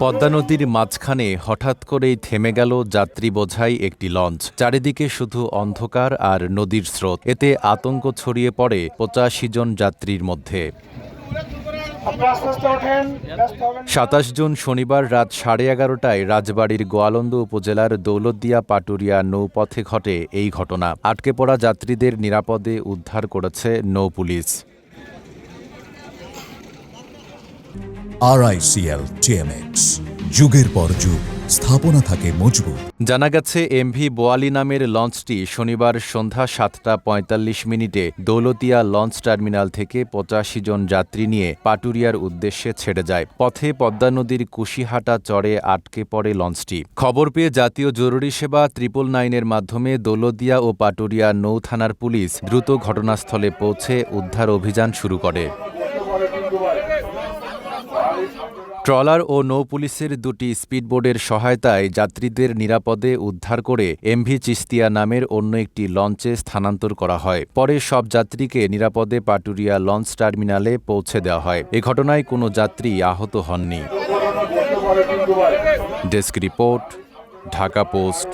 পদ্মা নদীর মাঝখানে হঠাৎ করেই থেমে গেল যাত্রী বোঝাই একটি লঞ্চ। চারিদিকে শুধু অন্ধকার আর নদীর স্রোত। এতে আতঙ্ক ছড়িয়ে পড়ে ৮৫ জন যাত্রীর মধ্যে। ২৭ জুন শনিবার রাত 11:30টায় রাজবাড়ীর গোয়ালন্দ উপজেলার দৌলতদিয়া পাটুরিয়া নৌপথে ঘটে এই ঘটনা। আটকে পড়া যাত্রীদের নিরাপদে উদ্ধার করেছে নৌপুলিশ। RICL TMX, যুগের পর যুগ স্থাপনা থাকে মজবুত। জানা গেছে এমভি বোয়ালি নামের লঞ্চটি শনিবার সন্ধ্যা ৭টা ৪৫ দৌলতিয়া লঞ্চ টার্মিনাল থেকে ৮৫ জন যাত্রী নিয়ে পাটুরিয়ার উদ্দেশ্যে ছেড়ে যায়। পথে পদ্মা নদীর কুশিহাটা চরে আটকে পড়ে লঞ্চটি। খবর পেয়ে জাতীয় জরুরি সেবা 999-এর মাধ্যমে দৌলতদিয়া ও পাটুরিয়া নৌ থানার পুলিশ দ্রুত ঘটনাস্থলে পৌঁছে উদ্ধার অভিযান শুরু করে। ট্রলার ও নৌ পুলিশের দুটি স্পিডবোটের সহায়তায় যাত্রীদের নিরাপদে উদ্ধার করে এমভি চিস্তিয়া নামের অন্য একটি লঞ্চে স্থানান্তর করা হয়। পরে সব যাত্রীকে নিরাপদে পাটুরিয়া লঞ্চ টার্মিনালে পৌঁছে দেওয়া হয়। এ ঘটনায় কোনো যাত্রী আহত হননি। Desk report, Dhaka post.